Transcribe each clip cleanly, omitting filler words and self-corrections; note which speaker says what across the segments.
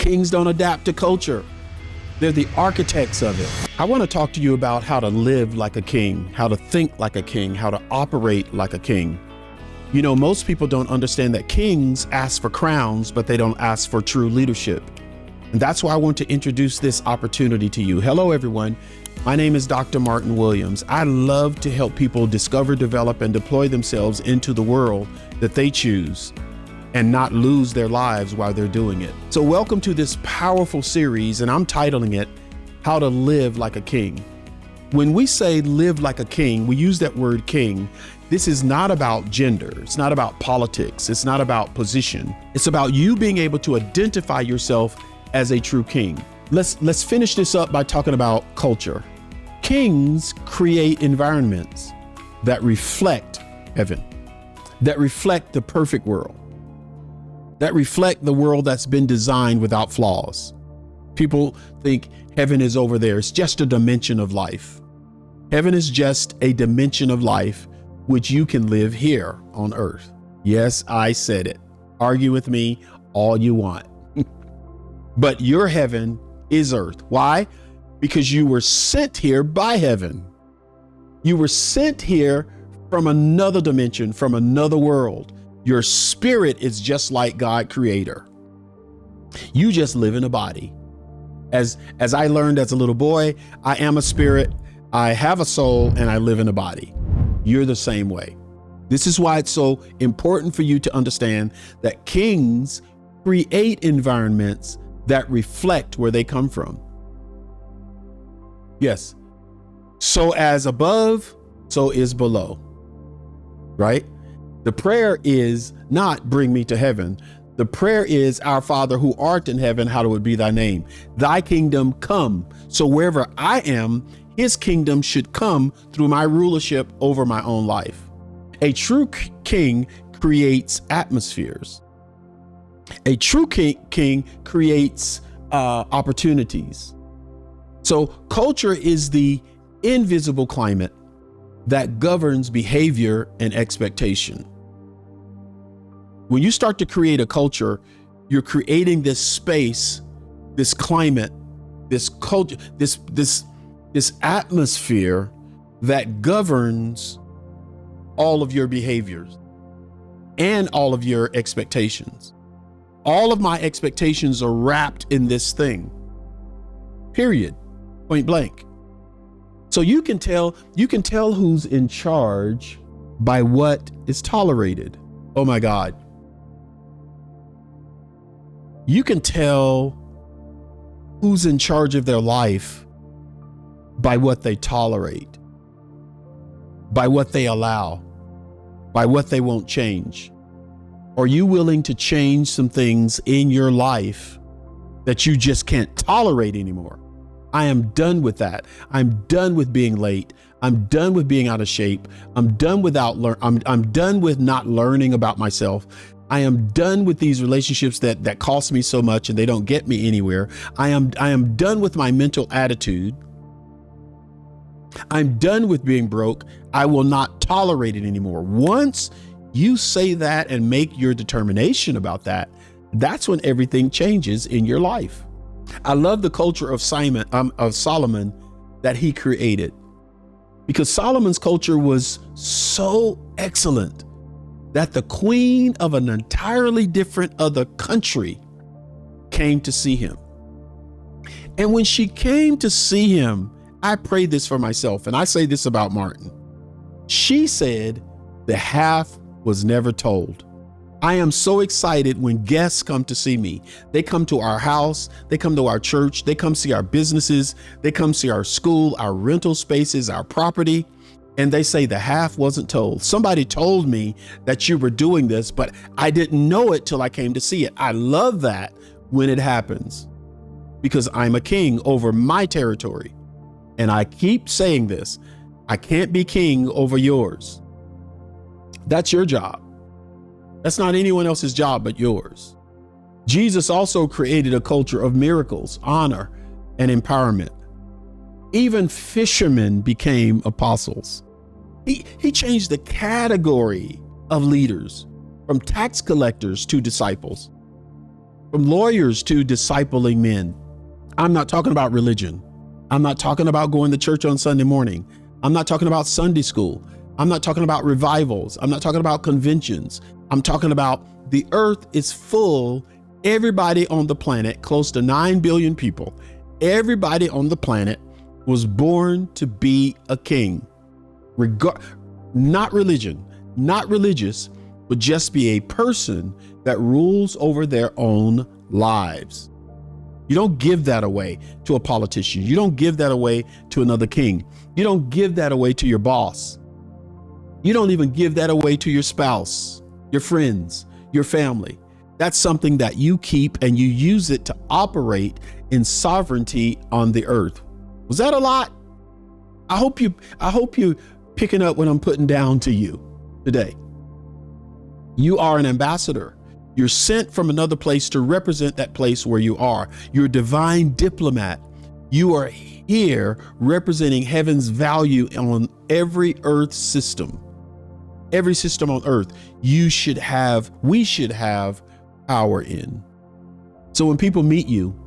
Speaker 1: Kings don't adapt to culture. They're the architects of it. I want to talk to you about how to live like a king, how to think like a king, how to operate like a king. You know, most people don't understand that kings ask for crowns, but they don't ask for true leadership. And that's why I want to introduce this opportunity to you. Hello, everyone. My name is Dr. Martin Williams. I love to help people discover, develop, and deploy themselves into the world that they choose and not lose their lives while they're doing it. So welcome to this powerful series, and I'm titling it, How to Live Like a King. When we say live like a king, we use that word king. This is not about gender. It's not about politics. It's not about position. It's about you being able to identify yourself as a true king. Let's finish this up by talking about culture. Kings create environments that reflect heaven, that reflect the perfect world, that reflect the world that's been designed without flaws. People think heaven is over there. It's just a dimension of life. Heaven is just a dimension of life which you can live here on earth. Yes, I said it. Argue with me all you want. But your heaven is earth. Why? Because you were sent here by heaven. You were sent here from another dimension, from another world. Your spirit is just like God creator. You just live in a body. As I learned as a little boy, I am a spirit, I have a soul, and I live in a body. You're the same way. This is why it's so important for you to understand that kings create environments that reflect where they come from. Yes. So as above, so is below. Right? The prayer is not bring me to heaven. The prayer is, our Father who art in heaven, hallowed be thy name. Thy kingdom come. So wherever I am, his kingdom should come through my rulership over my own life. A true king creates atmospheres. A true king creates opportunities. So culture is the invisible climate that governs behavior and expectation. When you start to create a culture, you're creating this space, this climate, this culture, this atmosphere that governs all of your behaviors and all of your expectations. All of my expectations are wrapped in this thing, period, point blank. So you can tell who's in charge by what is tolerated. Oh my God. You can tell who's in charge of their life by what they tolerate, by what they allow, by what they won't change. Are you willing to change some things in your life that you just can't tolerate anymore? I am done with that. I'm done with being late. I'm done with being out of shape. I'm done I'm done with not learning about myself. I am done with these relationships that cost me so much and they don't get me anywhere. I am done with my mental attitude. I'm done with being broke. I will not tolerate it anymore. Once you say that and make your determination about that, that's when everything changes in your life. I love the culture of Solomon that he created, because Solomon's culture was so excellent that the queen of an entirely different other country came to see him. And when she came to see him, I prayed this for myself, and I say this about Martin. She said, the half was never told. I am so excited when guests come to see me. They come to our house, they come to our church, they come see our businesses, they come see our school, our rental spaces, our property, and they say the half wasn't told. Somebody told me that you were doing this, but I didn't know it till I came to see it. I love that when it happens, because I'm a king over my territory. And I keep saying this, I can't be king over yours. That's your job. That's not anyone else's job but yours. Jesus also created a culture of miracles, honor, and empowerment. Even fishermen became apostles. He changed the category of leaders from tax collectors to disciples. from lawyers to discipling men. I'm not talking about religion. I'm not talking about going to church on Sunday morning. I'm not talking about Sunday school. I'm not talking about revivals. I'm not talking about conventions. I'm talking about the earth is full. Everybody on the planet, close to 9 billion people, everybody on the planet was born to be a king. Not religion, not religious, but just be a person that rules over their own lives. You don't give that away to a politician. You don't give that away to another king. You don't give that away to your boss. You don't even give that away to your spouse, your friends, your family. That's something that you keep and you use it to operate in sovereignty on the earth. Was that a lot? I hope you picking up what I'm putting down to you today. You are an ambassador. You're sent from another place to represent that place where you are. You're a divine diplomat. You are here representing heaven's value on every earth system. Every system on earth, we should have power in. So when people meet you,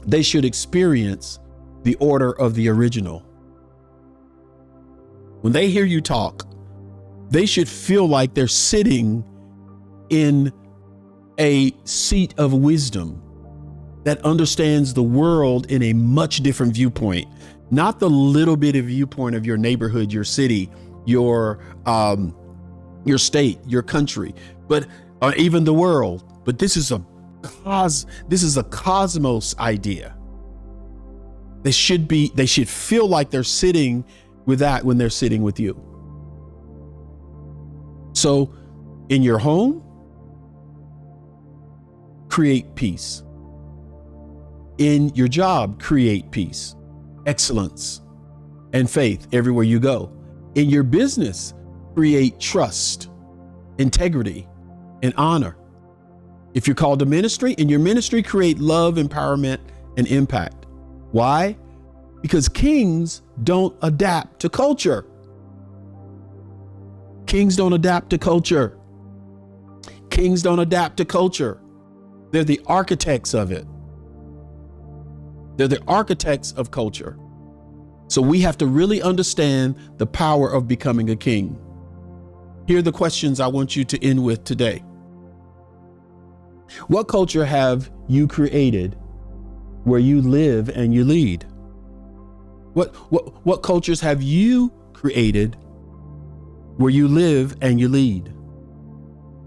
Speaker 1: they should experience the order of the original. When they hear you talk, they should feel like they're sitting in a seat of wisdom that understands the world in a much different viewpoint, not the little bit of viewpoint of your neighborhood, your city, your state, your country, but even the world. But this is a cosmos idea. They should feel like they're sitting with that when they're sitting with you. So in your home, create peace. In your job, create peace, excellence, and faith everywhere you go. In your business, create trust, integrity, and honor. If you're called to ministry, in your ministry, create love, empowerment, and impact. Why? Because kings don't adapt to culture. Kings don't adapt to culture. Kings don't adapt to culture. They're the architects of it. They're the architects of culture. So we have to really understand the power of becoming a king. Here are the questions I want you to end with today. What culture have you created where you live and you lead? What cultures have you created where you live and you lead?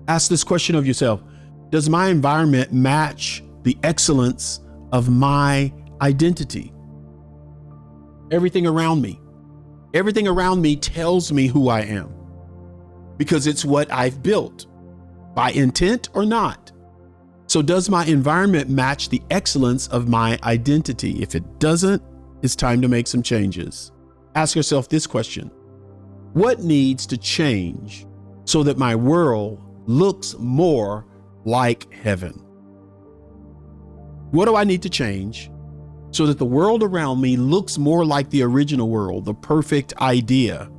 Speaker 1: Ask this question of yourself. Does my environment match the excellence of my identity? Everything around me tells me who I am because it's what I've built by intent or not. So does my environment match the excellence of my identity? If it doesn't, it's time to make some changes. Ask yourself this question. What needs to change so that my world looks more like heaven? What do I need to change so that the world around me looks more like the original world, the perfect idea,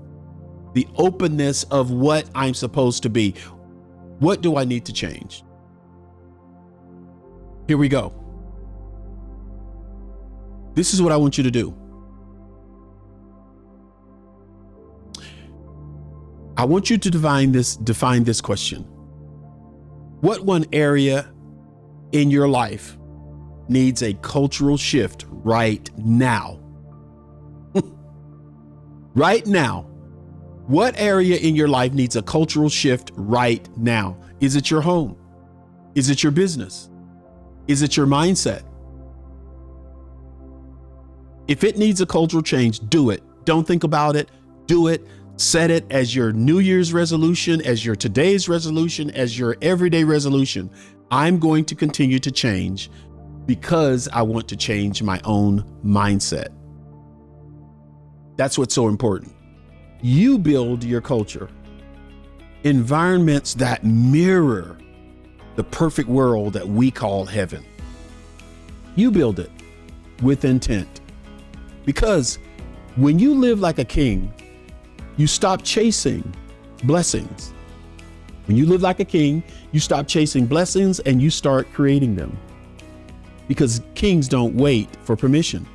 Speaker 1: the openness of what I'm supposed to be? What do I need to change? Here we go. This is what I want you to do. I want you to define this question. What one area in your life needs a cultural shift right now? Right now. What area in your life needs a cultural shift right now? Is it your home? Is it your business? Is it your mindset? If it needs a cultural change, do it. Don't think about it. Do it. Set it as your New Year's resolution, as your today's resolution, as your everyday resolution. I'm going to continue to change because I want to change my own mindset. That's what's so important. You build your culture, environments that mirror the perfect world that we call heaven. You build it with intent. Because when you live like a king, you stop chasing blessings When you live like a king, you stop chasing blessings and you start creating them. Because kings don't wait for permission.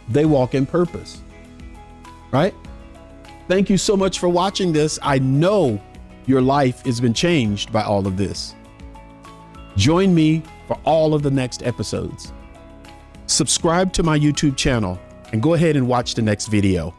Speaker 1: They walk in purpose, right? Thank you so much for watching this. I know your life has been changed by all of this. Join me for all of the next episodes. Subscribe to my YouTube channel and go ahead and watch the next video.